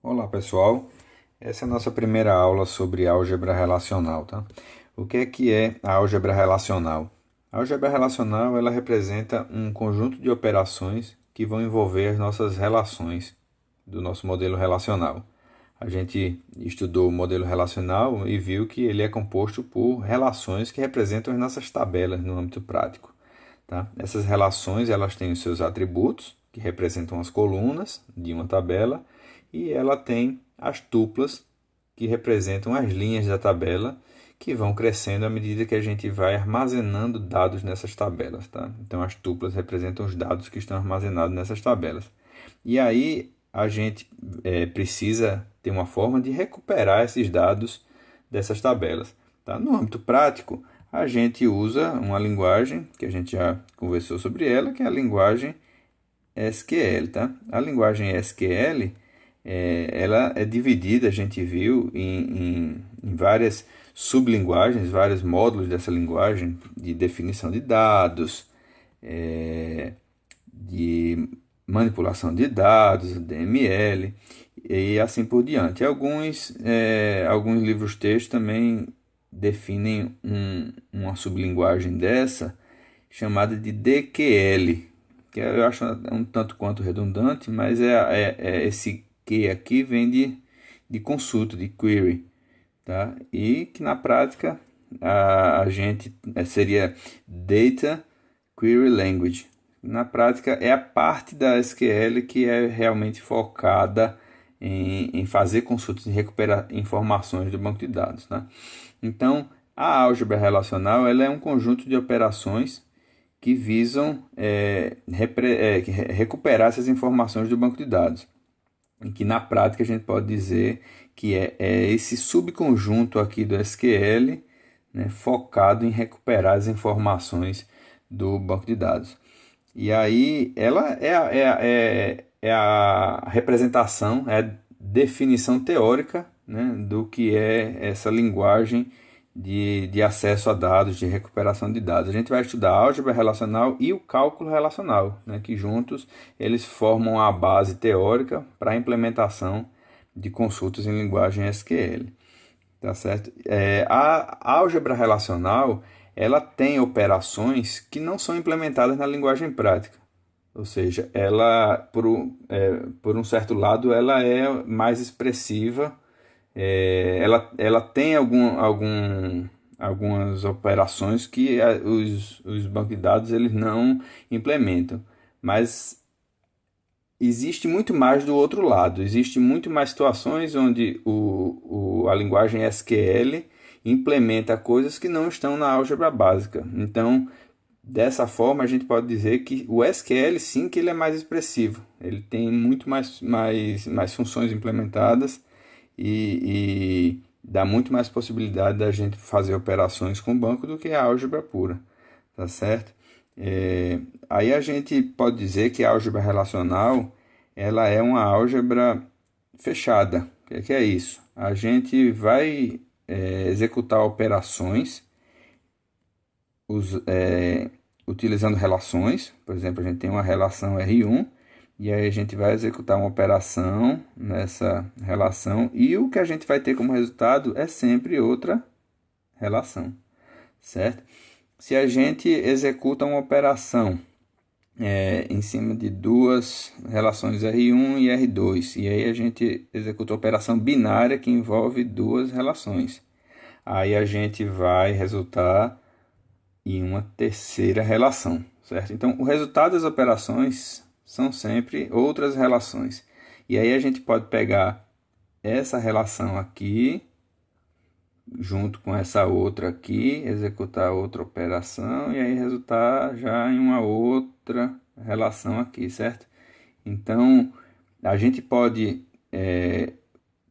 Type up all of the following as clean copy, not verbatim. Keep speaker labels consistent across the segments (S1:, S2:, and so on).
S1: Olá pessoal, essa é a nossa primeira aula sobre álgebra relacional, tá? O que é a álgebra relacional? A álgebra relacional ela representa um conjunto de operações que vão envolver as nossas relações do nosso modelo relacional. A gente estudou o modelo relacional e viu que ele é composto por relações que representam as nossas tabelas no âmbito prático, tá? Essas relações elas têm os seus atributos, que representam as colunas de uma tabela, e ela tem as tuplas, que representam as linhas da tabela, que vão crescendo à medida que a gente vai armazenando dados nessas tabelas. Tá? Então, as tuplas representam os dados que estão armazenados nessas tabelas. E aí, a gente precisa ter uma forma de recuperar esses dados dessas tabelas. Tá? No âmbito prático, a gente usa uma linguagem, que a gente já conversou sobre ela, que é a linguagem SQL. Tá? A linguagem SQL ela é dividida, a gente viu, em várias sublinguagens, vários módulos dessa linguagem, de definição de dados, de manipulação de dados, DML, e assim por diante. Alguns livros-textos também definem uma sublinguagem dessa, chamada de DQL, que eu acho um tanto quanto redundante, mas esse que aqui vem de consulta, de query, tá? E que na prática a gente seria Data Query Language. Na prática é a parte da SQL que é realmente focada em fazer consultas e recuperar informações do banco de dados, tá? Então, a álgebra relacional ela é um conjunto de operações que visam recuperar essas informações do banco de dados. E que na prática a gente pode dizer que é esse subconjunto aqui do SQL, né, focado em recuperar as informações do banco de dados. E aí ela é a representação, é a definição teórica, né, do que é essa linguagem de acesso a dados, de recuperação de dados. A gente vai estudar a álgebra relacional e o cálculo relacional, né, que juntos eles formam a base teórica para a implementação de consultas em linguagem SQL. Tá certo? A álgebra relacional ela tem operações que não são implementadas na linguagem prática. Ou seja, ela, por um certo lado, ela é mais expressiva, ela tem algumas operações que os bancos de dados eles não implementam, mas existe muito mais do outro lado. Existe muito mais situações onde a linguagem SQL implementa coisas que não estão na álgebra básica. Então, dessa forma, a gente pode dizer que o SQL sim que ele é mais expressivo. Ele tem muito mais funções implementadas e dá muito mais possibilidade da gente fazer operações com o banco do que a álgebra pura, tá certo? Aí a gente pode dizer que a álgebra relacional ela é uma álgebra fechada. O que é isso? A gente vai executar operações utilizando relações. Por exemplo, a gente tem uma relação R1 e aí a gente vai executar uma operação nessa relação e o que a gente vai ter como resultado é sempre outra relação, certo? Se a gente executa uma operação em cima de duas relações R1 e R2, e aí a gente executa a operação binária que envolve duas relações, aí a gente vai resultar em uma terceira relação, certo? Então, o resultado das operações são sempre outras relações. E aí a gente pode pegar essa relação aqui, junto com essa outra aqui, executar outra operação e aí resultar já em uma outra relação aqui, certo? Então, a gente pode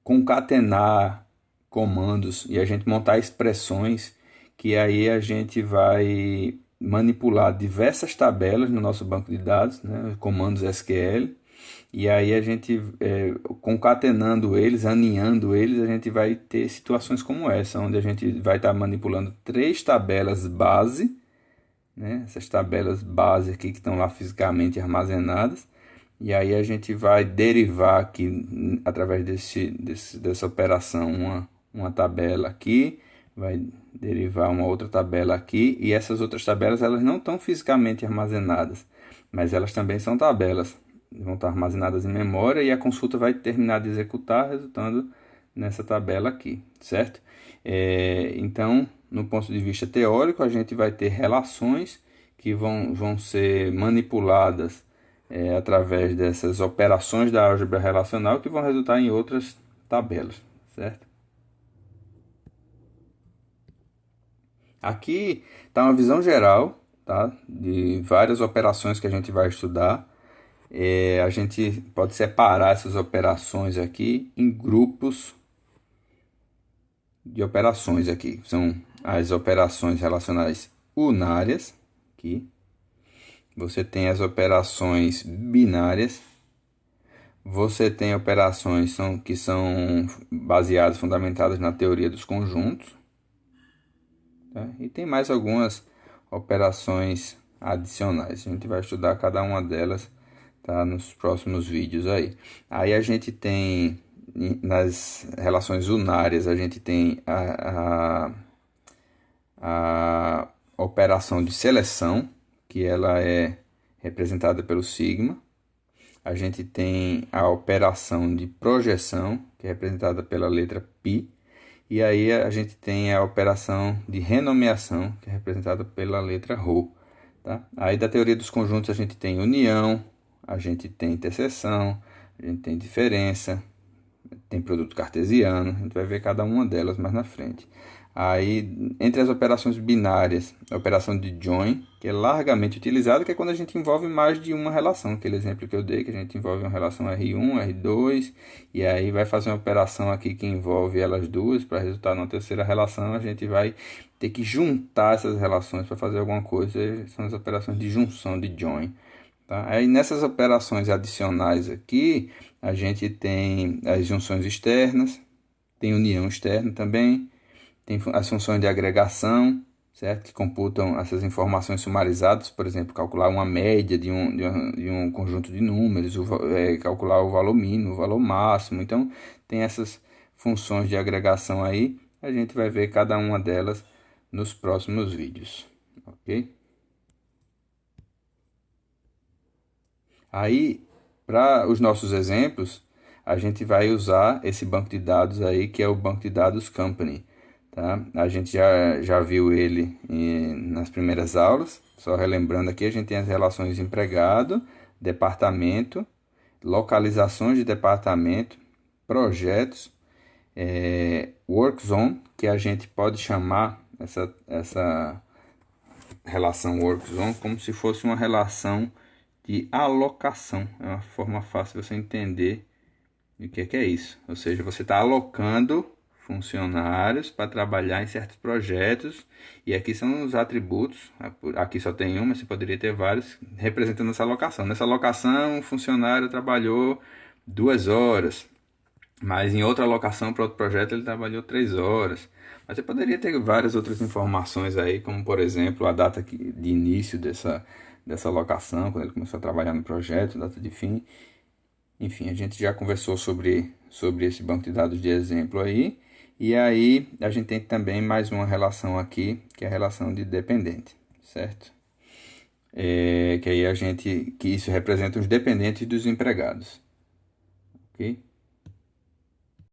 S1: concatenar comandos e a gente montar expressões que aí a gente vai manipular diversas tabelas no nosso banco de dados, né, comandos SQL, e aí a gente, concatenando eles, aninhando eles, a gente vai ter situações como essa, onde a gente vai estar manipulando três tabelas base, né, essas tabelas base aqui que estão lá fisicamente armazenadas, E aí a gente vai derivar aqui, através dessa operação, uma tabela aqui, vai derivar uma outra tabela aqui, e essas outras tabelas elas não estão fisicamente armazenadas, mas elas também são tabelas, vão estar armazenadas em memória e a consulta vai terminar de executar, resultando nessa tabela aqui, certo? Então, no ponto de vista teórico, a gente vai ter relações que vão ser manipuladas através dessas operações da álgebra relacional que vão resultar em outras tabelas, certo? Aqui está uma visão geral, tá, de várias operações que a gente vai estudar. A gente pode separar essas operações aqui em grupos de operações aqui. São as operações relacionais unárias, aqui. Você tem as operações binárias. Você tem operações que são baseadas, fundamentadas na teoria dos conjuntos. Tá? E tem mais algumas operações adicionais. A gente vai estudar cada uma delas, tá, nos próximos vídeos aí. Aí a gente tem, nas relações unárias, a gente tem a operação de seleção, que ela é representada pelo sigma. A gente tem a operação de projeção, que é representada pela letra π. E aí a gente tem a operação de renomeação, que é representada pela letra ρ. Tá? Aí da teoria dos conjuntos a gente tem união, a gente tem interseção, a gente tem diferença, tem produto cartesiano, a gente vai ver cada uma delas mais na frente. Aí, entre as operações binárias, a operação de join, que é largamente utilizada, que é quando a gente envolve mais de uma relação. Aquele exemplo que eu dei, que a gente envolve uma relação R1, R2, e aí vai fazer uma operação aqui que envolve elas duas, para resultar numa terceira relação, a gente vai ter que juntar essas relações para fazer alguma coisa, são as operações de junção, de join. Tá? Aí nessas operações adicionais aqui, a gente tem as junções externas, tem união externa também, tem as funções de agregação, certo? Que computam essas informações sumarizadas, por exemplo, calcular uma média de um conjunto de números, calcular o valor mínimo, o valor máximo. Então, tem essas funções de agregação aí, a gente vai ver cada uma delas nos próximos vídeos, ok? Aí, para os nossos exemplos, a gente vai usar esse banco de dados aí, que é o banco de dados Company. Tá? A gente já viu ele nas primeiras aulas. Só relembrando aqui, a gente tem as relações empregado, departamento, localizações de departamento, projetos, work zone, que a gente pode chamar essa relação work zone como se fosse uma relação de alocação. É uma forma fácil de você entender o que é isso. Ou seja, você está alocando funcionários para trabalhar em certos projetos, e aqui são os atributos. Aqui só tem um, mas você poderia ter vários representando essa alocação. Nessa alocação, um funcionário trabalhou 2 horas, mas em outra alocação para outro projeto ele trabalhou 3 horas. Mas você poderia ter várias outras informações aí, como por exemplo a data de início dessa alocação, quando ele começou a trabalhar no projeto, data de fim. Enfim, a gente já conversou sobre esse banco de dados de exemplo aí. E aí a gente tem também mais uma relação aqui, que é a relação de dependente, certo? Que aí que isso representa os dependentes dos empregados, ok?